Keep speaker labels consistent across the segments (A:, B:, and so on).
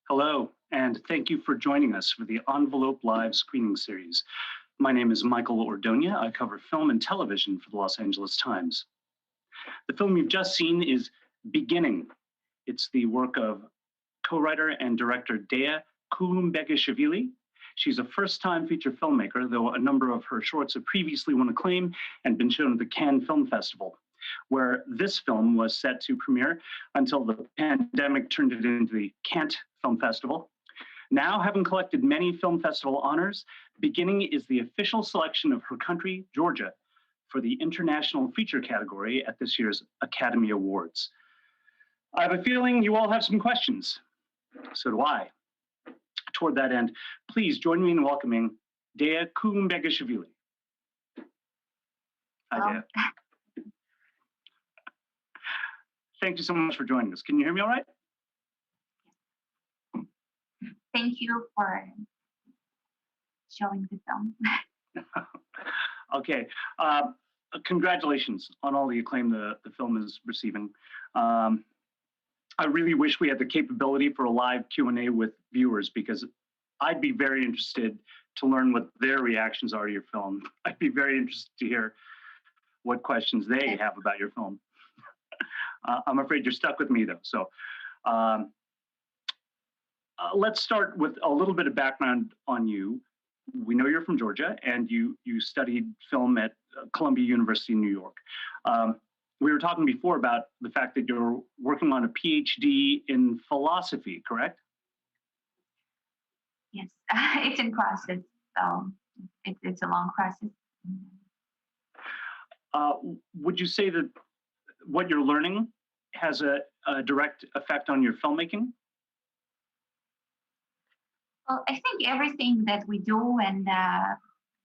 A: Hello, and thank you for joining us for the Envelope Live screening series. My name is Michael Ordoña. I cover film and television for the Los Angeles Times. The film you've just seen is Beginning. It's the work of co-writer and director Dea Kulumbegashvili. She's a first-time feature filmmaker, though a number of her shorts have previously won acclaim and been shown at the Cannes Film Festival, where this film was set to premiere until the pandemic turned it into the Cannes Film Festival. Now, having collected many film festival honors, Beginning is the official selection of her country, Georgia, for the International Feature category at this year's Academy Awards. I have a feeling you all have some questions. So do I. Toward that end, please join me in welcoming Dea Kulumbegashvili. Hi, Dea. Thank you so much for joining us. Can you hear me all right?
B: Thank you for showing the film.
A: Okay. Congratulations on all the acclaim the film is receiving. I really wish we had the capability for a live Q&A with viewers, because I'd be very interested to learn what their reactions are to your film. I'd be very interested to hear what questions they have about your film. I'm afraid you're stuck with me, though. So let's start with a little bit of background on you. We know you're from Georgia, and you studied film at Columbia University in New York. We were talking before about the fact that you're working on a PhD in philosophy, correct?
B: Yes, it's in process, so it's a long process.
A: Would you say that what you're learning has a direct effect on your filmmaking?
B: Well, I think everything that we do and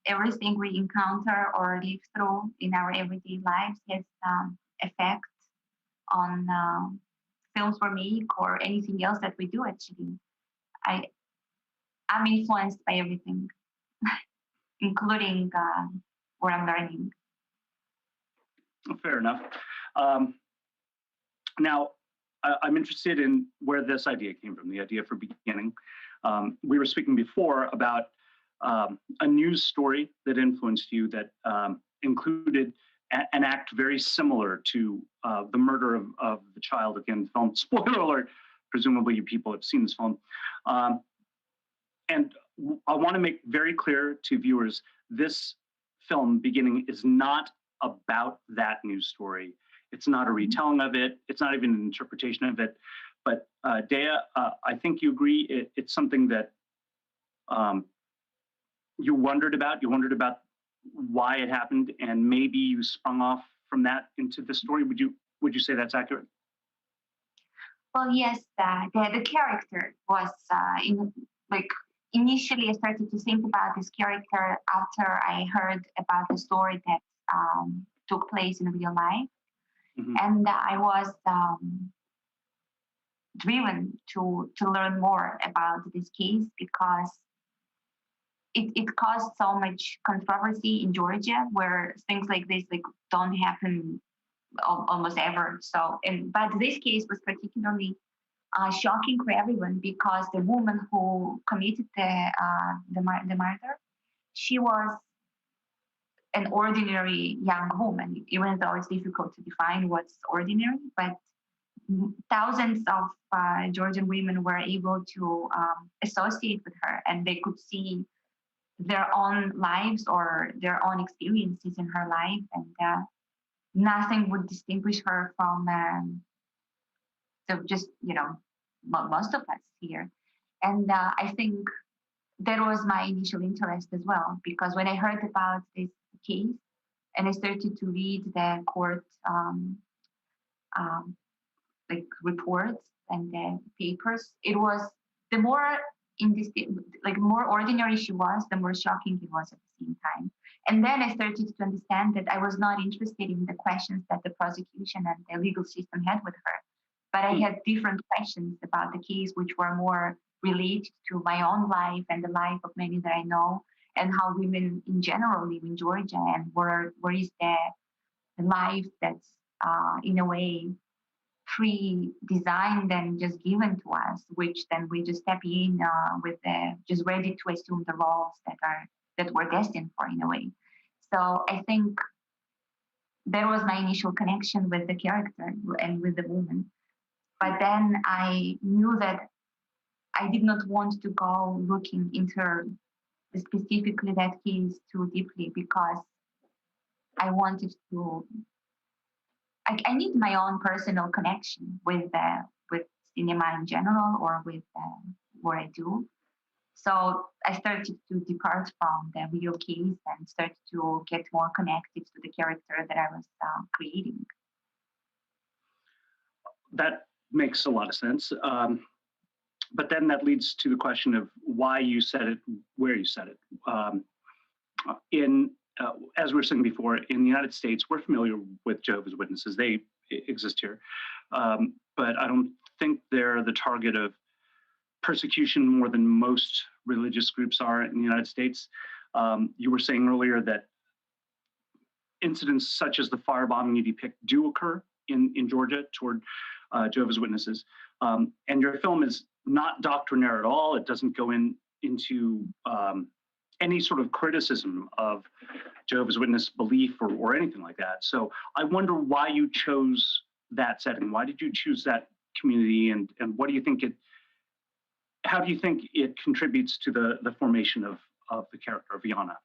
B: everything we encounter or live through in our everyday lives has effect on films we make or anything else that we do. Actually, I'm influenced by everything, including what I'm learning.
A: Fair enough. Now, I'm interested in where this idea came from, the idea for Beginning. We were speaking before about a news story that influenced you that included an act very similar to the murder of the child at the end of the film. Spoiler alert, presumably you people have seen this film. And I want to make very clear to viewers, this film, Beginning, is not about that news story. It's not a retelling of it. It's not even an interpretation of it. But Dea, I think you agree it's something that you wondered about. You wondered about why it happened, and maybe you sprung off from that into the story. Would you say that's accurate?
B: Well, yes, the character was initially I started to think about this character after I heard about the story that took place in real life. Mm-hmm. And I was driven to learn more about this case because it caused so much controversy in Georgia, where things like this don't happen almost ever. But this case was particularly shocking for everyone because the woman who committed the murder, she was an ordinary young woman, even though it's difficult to define what's ordinary. But thousands of Georgian women were able to associate with her, and they could see their own lives or their own experiences in her life, and nothing would distinguish her from most of us here. And I think that was my initial interest as well, because when I heard about this case and I started to read the court reports and the papers, it was the more more ordinary she was, the more shocking it was at the same time. And then I started to understand that I was not interested in the questions that the prosecution and the legal system had with her, but I had different questions about the case, which were more related to my own life and the life of many that I know, and how women in general live in Georgia, and where is the life that's in a way pre-designed and just given to us, which then we just step in with just ready to assume the roles that we're destined for in a way. So I think there was my initial connection with the character and with the woman. But then I knew that I did not want to go looking into specifically that case too deeply because I wanted to. I need my own personal connection with cinema in general or with what I do. So I started to depart from the real case and started to get more connected to the character that I was creating.
A: That makes a lot of sense. But then that leads to the question of why you said it, where you said it. As we were saying before, in the United States, we're familiar with Jehovah's Witnesses. They exist here. But I don't think they're the target of persecution more than most religious groups are in the United States. You were saying earlier that incidents such as the firebombing you depict do occur in Georgia toward Jehovah's Witnesses. And your film is not doctrinaire at all. It doesn't go into any sort of criticism of Jehovah's Witness belief or anything like that. So I wonder why you chose that setting. Why did you choose that community, and what do you think how do you think it contributes to the formation of the character of Yana?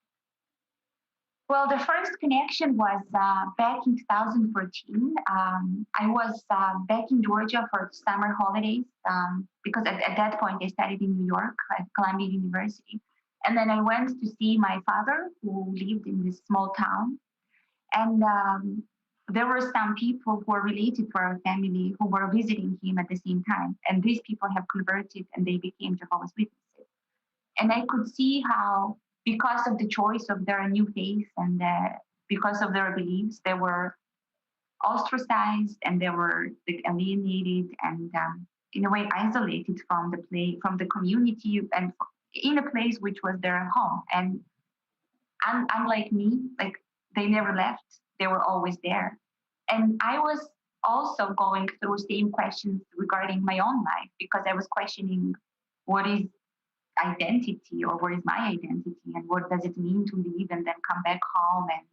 B: Well, the first connection was back in 2014. I was back in Georgia for summer holidays because at that point I studied in New York at Columbia University. And then I went to see my father who lived in this small town. And there were some people who were related to our family who were visiting him at the same time. And these people have converted and they became Jehovah's Witnesses. And I could see how, because of the choice of their new faith and because of their beliefs, they were ostracized and they were alienated and in a way isolated from the community and in a place which was their home. And unlike me, like they never left, they were always there. And I was also going through same questions regarding my own life because I was questioning what is identity or what is my identity and what does it mean to leave and then come back home. And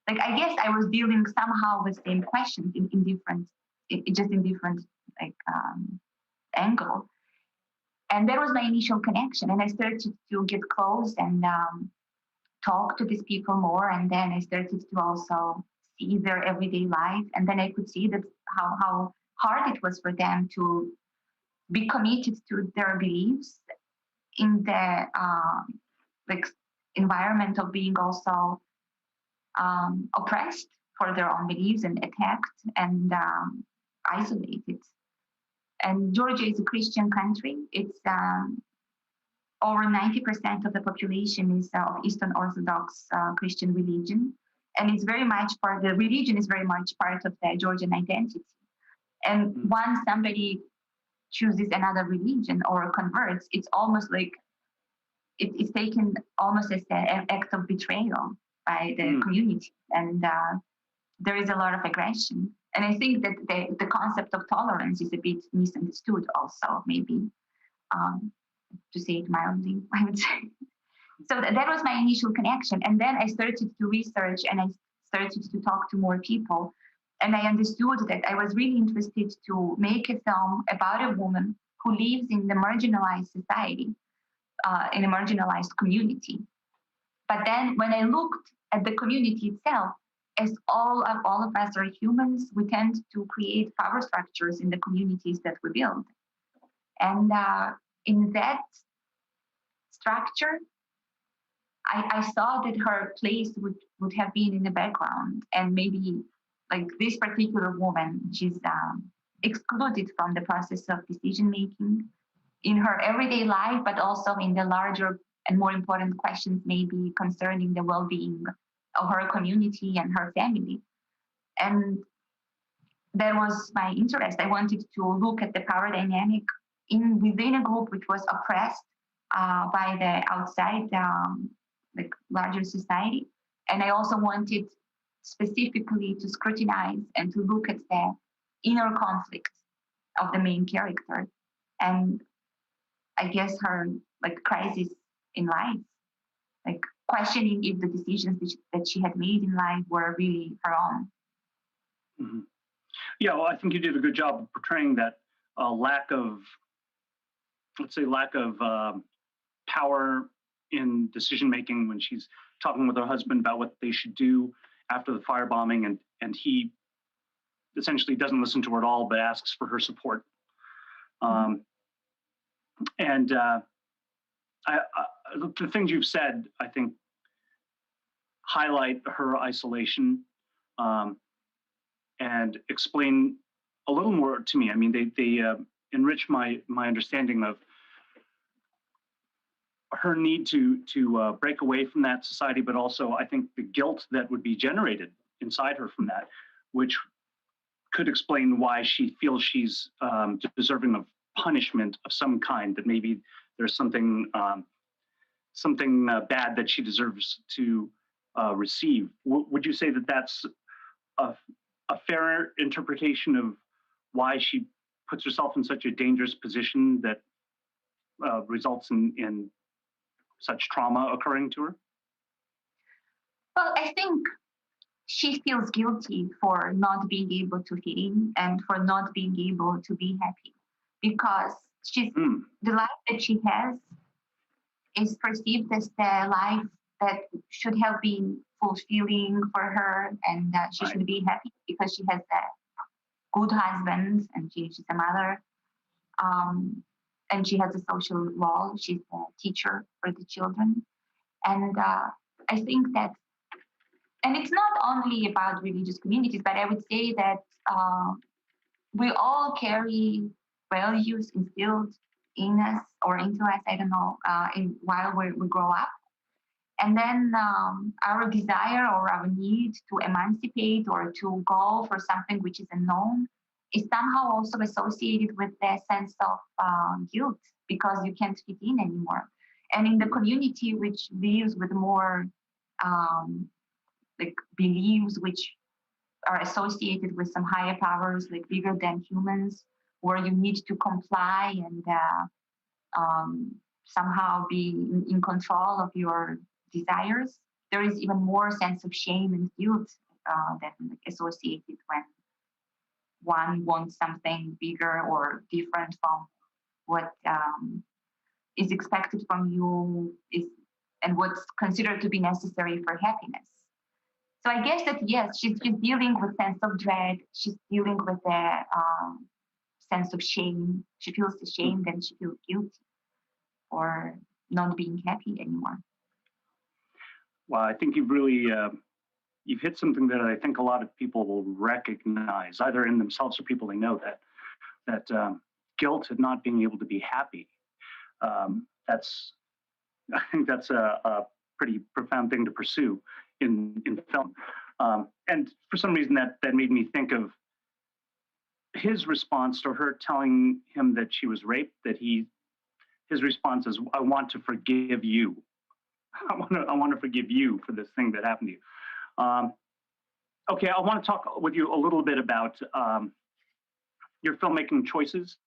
B: like I guess I was dealing somehow with same questions in different like angle. And that was my initial connection. And I started to get close and talk to these people more. And then I started to also see their everyday life. And then I could see that how hard it was for them to be committed to their beliefs in the like environment of being also oppressed for their own beliefs and attacked and isolated. And Georgia is a Christian country. It's over 90% of the population is of Eastern Orthodox Christian religion. And it's very much the religion is very much part of the Georgian identity. And once somebody chooses another religion or converts, it's almost like it's taken almost as an act of betrayal by the community. And there is a lot of aggression. And I think that the concept of tolerance is a bit misunderstood also, maybe, to say it mildly, I would say. So that was my initial connection. And then I started to research and I started to talk to more people. And I understood that I was really interested to make a film about a woman who lives in the marginalized society, in a marginalized community. But then when I looked at the community itself, as all of us are humans, we tend to create power structures in the communities that we build. And in that structure, I saw that her place would have been in the background. And maybe like this particular woman, she's excluded from the process of decision making in her everyday life, but also in the larger and more important questions, maybe concerning the well-being of her community and her family. And that was my interest. I wanted to look at the power dynamic within a group which was oppressed by the outside, like larger society. And I also wanted specifically to scrutinize and to look at the inner conflict of the main character, and I guess her like crisis in life, like questioning if the decisions that she had made in life were really her own.
A: Mhm. Yeah, well, I think you did a good job of portraying that lack of, let's say, lack of power in decision making when she's talking with her husband about what they should do after the firebombing, and he essentially doesn't listen to her at all, but asks for her support. Um, and the things you've said, I think, highlight her isolation um, and explain a little more to me. I mean, they enrich my understanding of her need to break away from that society, but also I think the guilt that would be generated inside her from that, which could explain why she feels she's deserving of punishment of some kind. That maybe there's something bad that she deserves to receive. Would you say that that's a, a fair interpretation of why she puts herself in such a dangerous position that results in such trauma occurring to her?
B: Well, I think she feels guilty for not being able to fit in and for not being able to be happy, because the life that she has is perceived as the life that should have been fulfilling for her, and that she should be happy because she has a good husband and she's a mother, and she has a social role. She's a teacher for the children, and I think that, and it's not only about religious communities, but I would say that we all carry values instilled in us or into us, I don't know, while we grow up. And then our desire or our need to emancipate or to go for something which is unknown is somehow also associated with the sense of guilt because you can't fit in anymore. And in the community which lives with more like beliefs which are associated with some higher powers, like bigger than humans, where you need to comply and somehow be in control of your desires, there is even more sense of shame and guilt that associated when one wants something bigger or different from what is expected from you is and what's considered to be necessary for happiness. So I guess that yes, she's dealing with sense of dread. She's dealing with the sense of shame. She feels ashamed and she feels guilty for not being happy anymore.
A: Well, I think you've really you've hit something that I think a lot of people will recognize, either in themselves or people they know, that guilt at not being able to be happy. That's I think that's a pretty profound thing to pursue in film. And for some reason, that made me think of his response to her telling him that she was raped. That his response is, "I want to forgive you. I want to forgive you for this thing that happened to you." Okay, I want to talk with you a little bit about your filmmaking choices.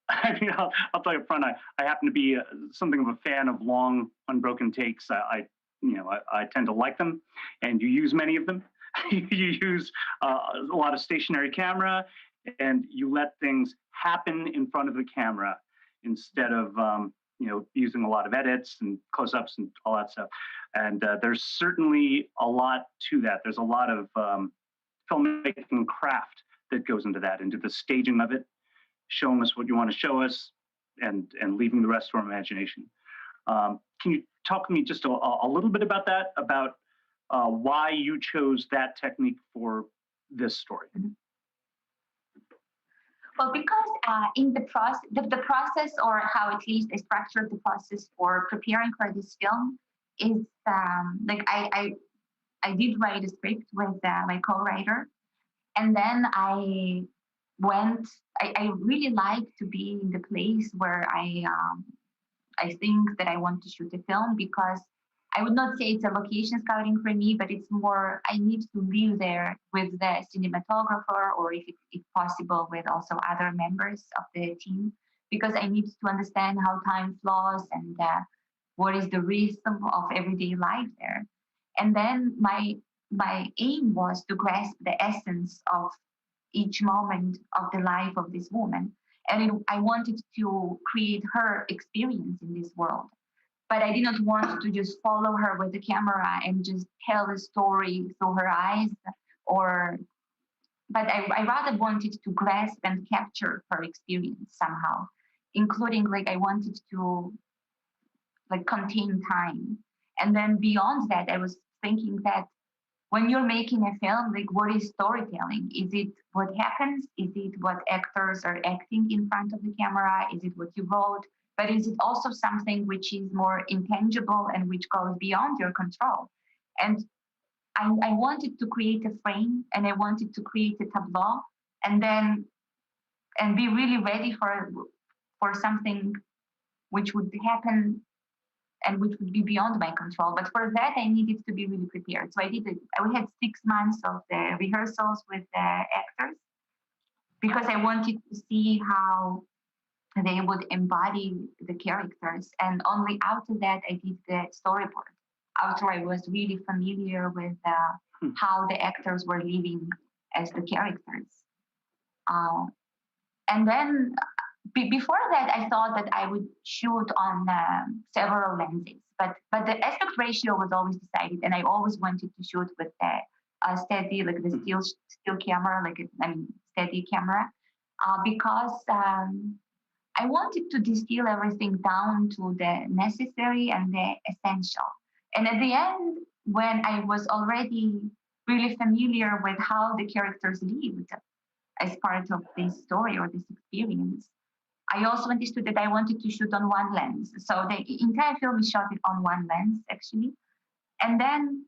A: I mean, I'll tell you up front, I happen to be something of a fan of long, unbroken takes. I tend to like them, and you use many of them. You use a lot of stationary camera, and you let things happen in front of the camera instead of using a lot of edits and close-ups and all that stuff. And there's certainly a lot to that. There's a lot of filmmaking craft that goes into that, into the staging of it, showing us what you want to show us, and leaving the rest to our imagination. Can you talk to me just a little bit about that, about why you chose that technique for this story?
B: Well, because in the process, the process, or how at least I structured the process for preparing for this film is like I did write a script with my co-writer, and then I really like to be in the place where I think that I want to shoot a film, because I would not say it's a location scouting for me, but it's more I need to live there with the cinematographer, or if possible, with also other members of the team, because I need to understand how time flows and what is the rhythm of everyday life there. And then my aim was to grasp the essence of each moment of the life of this woman. And I wanted to create her experience in this world. But I did not want to just follow her with the camera and just tell the story through her eyes, or but I rather wanted to grasp and capture her experience somehow, including like I wanted to like contain time. And then beyond that, I was thinking that when you're making a film, like what is storytelling? Is it what happens? Is it what actors are acting in front of the camera? Is it what you wrote? But is it also something which is more intangible and which goes beyond your control? And I wanted to create a frame and I wanted to create a tableau and then and be really ready for something which would happen and which would be beyond my control. But for that, I needed to be really prepared. So I did it. We had 6 months of the rehearsals with the actors because I wanted to see how they would embody the characters. And only after that, I did the storyboard. After I was really familiar with how the actors were living as the characters. Uh, and then before that, I thought that I would shoot on several lenses, but the aspect ratio was always decided, and I always wanted to shoot with the steady, like the still camera, like steady camera, because I wanted to distill everything down to the necessary and the essential. And at the end, when I was already really familiar with how the characters lived as part of this story or this experience, I also understood that I wanted to shoot on one lens. So the entire film is shot on one lens, actually. And then,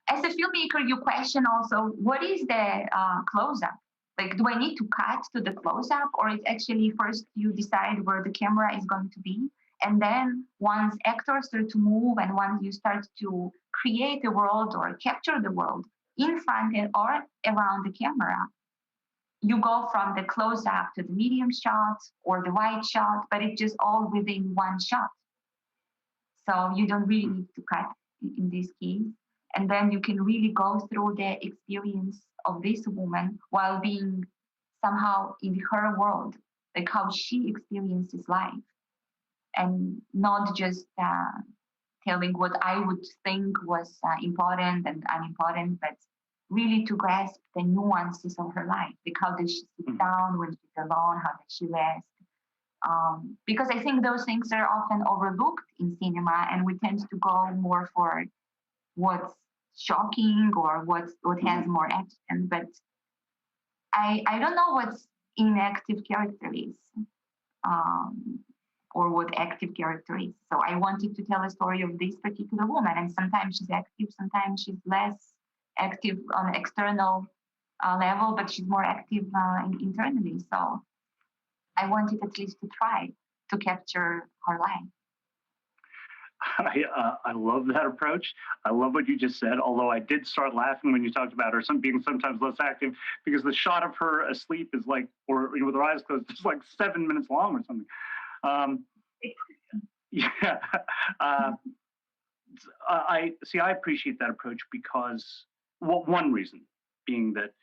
B: as a filmmaker, you question also what is the close up? Like, do I need to cut to the close up, or it's actually first you decide where the camera is going to be? And then, once actors start to move and once you start to create a world or capture the world in front or around the camera, you go from the close up to the medium shot or the wide shot, but it's just all within one shot. So you don't really need to cut in this case. And then you can really go through the experience of this woman while being somehow in her world, like how she experiences life, and not just telling what I would think was important and unimportant, but really to grasp the nuances of her life. Like how does she sit down when she's alone? How does she rest? Because I think those things are often overlooked in cinema, and we tend to go more for what's shocking or what has more action. But I don't know what's inactive character is. Or what active character is. So I wanted to tell a story of this particular woman, and sometimes she's active, sometimes she's less active on an external level, but she's more active internally. So I wanted at least to try to capture her life.
A: I love that approach. I love what you just said, although I did start laughing when you talked about her being sometimes less active, because the shot of her asleep is like, or with her eyes closed, it's like 7 minutes long or something. Yeah. I see. I appreciate that approach because, well, one reason being that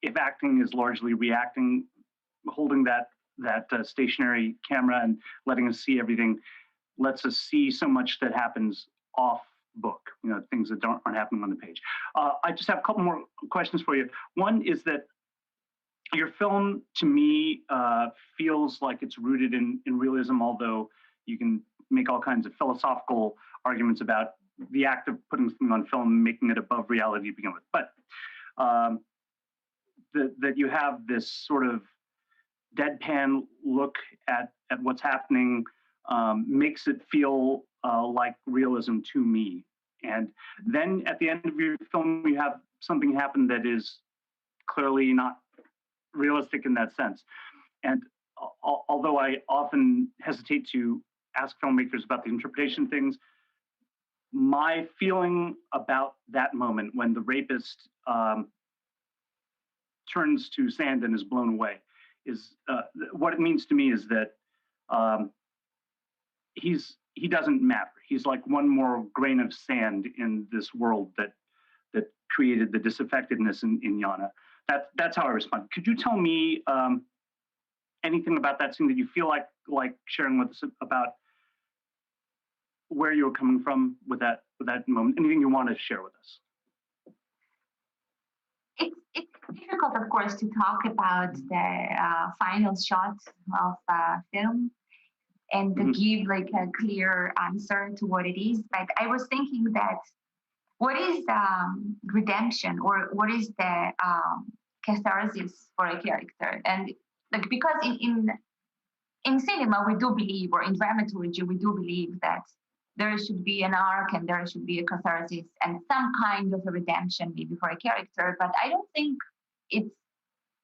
A: if acting is largely reacting, holding that stationary camera and letting us see everything lets us see so much that happens off book. Things that aren't happening on the page. I just have a couple more questions for you. One is that your film, to me, feels like it's rooted in realism, although you can make all kinds of philosophical arguments about the act of putting something on film and making it above reality to begin with. But that you have this sort of deadpan look at what's happening makes it feel like realism to me. And then at the end of your film, you have something happen that is clearly not realistic in that sense. And although I often hesitate to ask filmmakers about the interpretation of things. My feeling about that moment when the rapist turns to sand and is blown away is what it means to me is that um, he doesn't matter. He's like one more grain of sand in this world that created the disaffectedness in Yana. That's how I respond. Could you tell me anything about that scene that you feel like sharing with us about where you were coming from with that moment? Anything you want to share with us?
B: It's difficult, of course, to talk about the final shot of film and to give like a clear answer to what it is. But I was thinking that what is redemption, or what is the catharsis for a character? And like, because in cinema we do believe, or in dramaturgy we do believe, that there should be an arc and there should be a catharsis and some kind of a redemption maybe for a character. But I don't think it's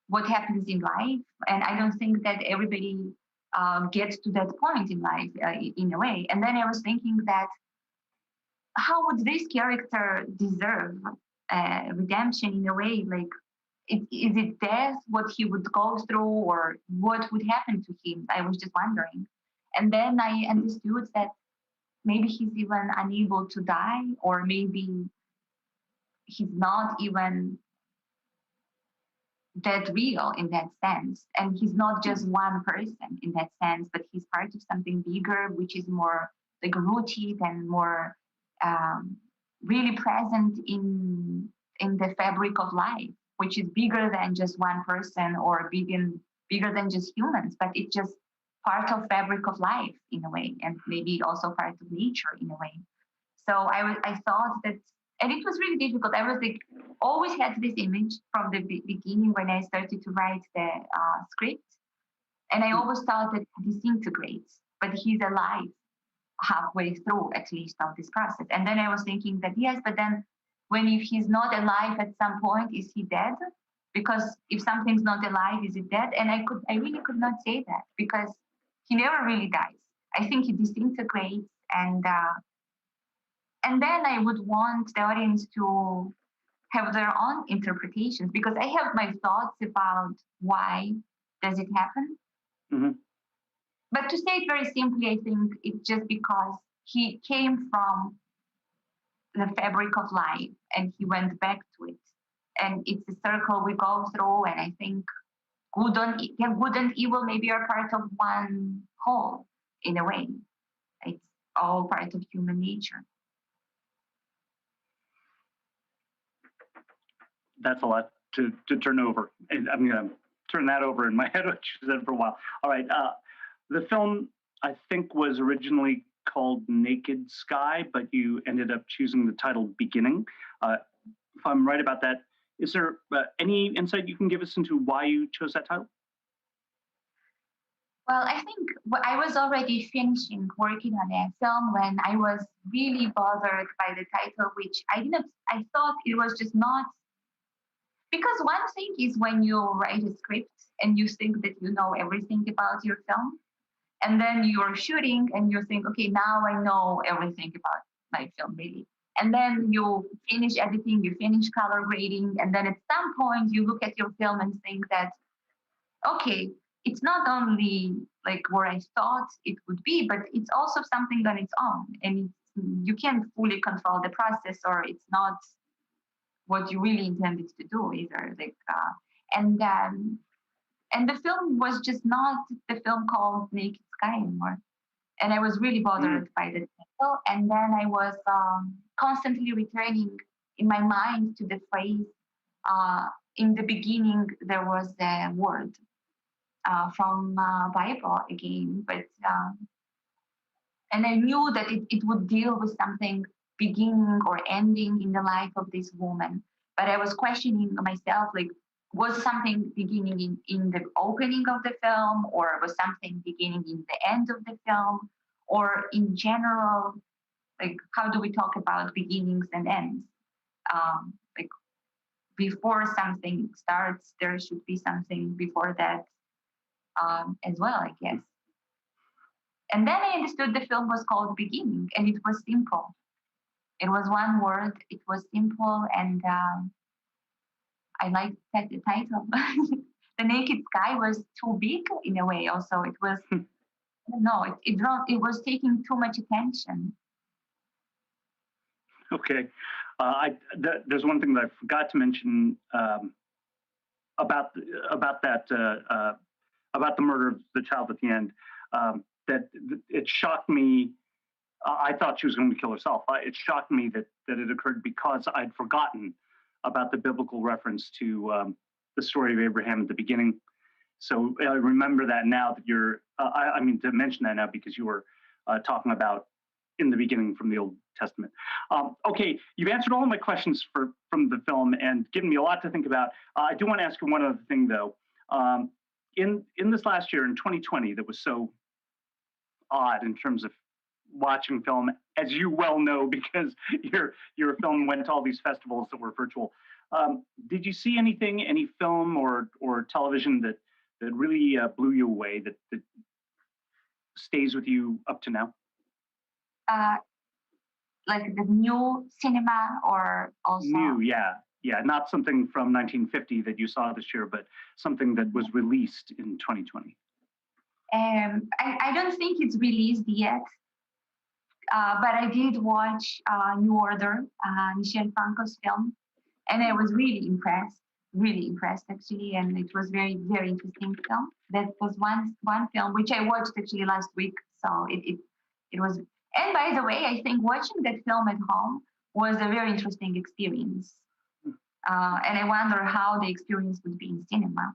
B: what happens in life, and I don't think that everybody gets to that point in life in a way. And then I was thinking that how would this character deserve redemption in a way? Like, is it death, what he would go through, or what would happen to him? I was just wondering. And then I understood that maybe he's even unable to die, or maybe he's not even that real in that sense. And he's not just one person in that sense, but he's part of something bigger, which is more like rooted and more really present in the fabric of life, which is bigger than just one person, or bigger than just humans, but it's just part of fabric of life in a way, and maybe also part of nature in a way. So I thought that, and it was really difficult. I was like, always had this image from the beginning when I started to write the script, and I always thought that he disintegrates, but he's alive halfway through at least of this process. And then I was thinking that yes, but then when if he's not alive at some point, is he dead? Because if something's not alive, is it dead? And I really could not say that, because he never really dies. I think he disintegrates, and then I would want the audience to have their own interpretations, because I have my thoughts about why does it happen.
A: Mm-hmm.
B: But to say it very simply, I think it's just because he came from the fabric of life and he went back to it. And it's a circle we go through. And I think good and evil maybe are part of one whole in a way. It's all part of human nature.
A: That's a lot to turn over. And I'm going to turn that over in my head, which you said for a while. All right. The film, I think, was originally called Naked Sky, but you ended up choosing the title Beginning. If I'm right about that, is there any insight you can give us into why you chose that title?
B: Well, I think I was already finishing working on that film when I was really bothered by the title, which I thought it was just not. Because one thing is when you write a script and you think that you know everything about your film, and then you're shooting and you think, okay, now I know everything about my film, really. And then you finish editing, you finish color grading, and then at some point you look at your film and think that, okay, it's not only like where I thought it would be, but it's also something on its own, and you can't fully control the process, or it's not what you really intended to do either. Like, and the film was just not the film called Naked Sky anymore. And I was really bothered by the title. And then I was constantly returning in my mind to the phrase, in the beginning, there was the word from Bible again. But and I knew that it would deal with something beginning or ending in the life of this woman. But I was questioning myself, like, was something beginning in the opening of the film, or was something beginning in the end of the film, or in general, like, how do we talk about beginnings and ends? Like, before something starts, there should be something before that as well, I guess. And then I understood the film was called Beginning, and it was simple. It was one word. It was simple, and I liked the title. The naked sky was too big in a way. Also, it was no, it was taking too much attention.
A: Okay. There's one thing that I forgot to mention about about that about the murder of the child at the end. That it shocked me. I thought she was going to kill herself. It shocked me that it occurred because I'd forgotten about the biblical reference to the story of Abraham at the beginning. So I remember that now that you're. I mean to mention that now because you were talking about in the beginning from the Old Testament. Okay, you've answered all of my questions from the film and given me a lot to think about. I do want to ask you one other thing though. In this last year, in 2020, that was so odd in terms of watching film, as you well know, because your film went to all these festivals that were virtual. Did you see anything, any film or television that really blew you away, that stays with you up to now?
B: Like the new cinema, or also
A: New, yeah, not something from 1950 that you saw this year, but something that was released in 2020.
B: I don't think it's released yet, but I did watch New Order, Michel Franco's film, and I was really impressed actually, and it was very interesting film. That was one film which I watched actually last week, so it was. And by the way, I think watching that film at home was a very interesting experience, and I wonder how the experience would be in cinema.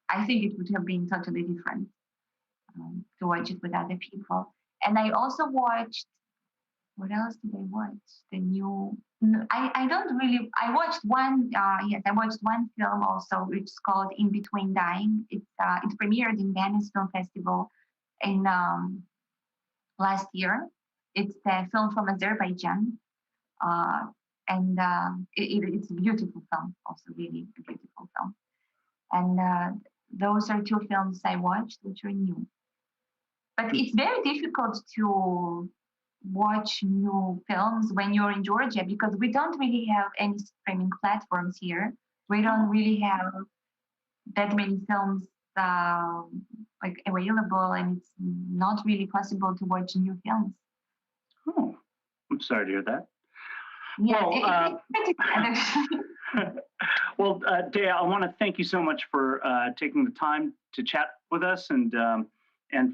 B: I think it would have been totally different to watch it with other people. And I also watched, what else did I watch? The new, no, I don't really, I watched one, yes, I watched one film also, which is called In Between Dying. It premiered in Venice Film Festival in last year. It's a film from Azerbaijan. Uh, and it's a beautiful film, also really a beautiful film. And those are two films I watched, which are new. But it's very difficult to watch new films when you're in Georgia because we don't really have any streaming platforms here. We don't really have that many films like available, and it's not really possible to watch new films.
A: Oh, I'm sorry to hear that.
B: Yeah,
A: Well,
B: it's pretty sad,
A: well, Dea, I want to thank you so much for taking the time to chat with us and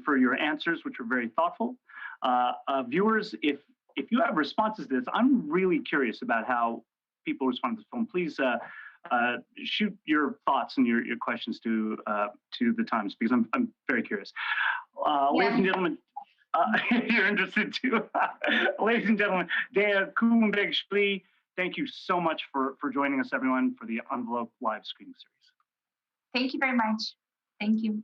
A: for your answers, which were very thoughtful. Viewers, if you have responses to this, I'm really curious about how people respond to this film. Please shoot your thoughts and your questions to the Times because I'm very curious. Ladies and gentlemen, if you're interested too, ladies and gentlemen, Dea Kulumbegashvili, thank you so much for joining us, everyone, for the Envelope live screening series.
B: Thank you very much. Thank you.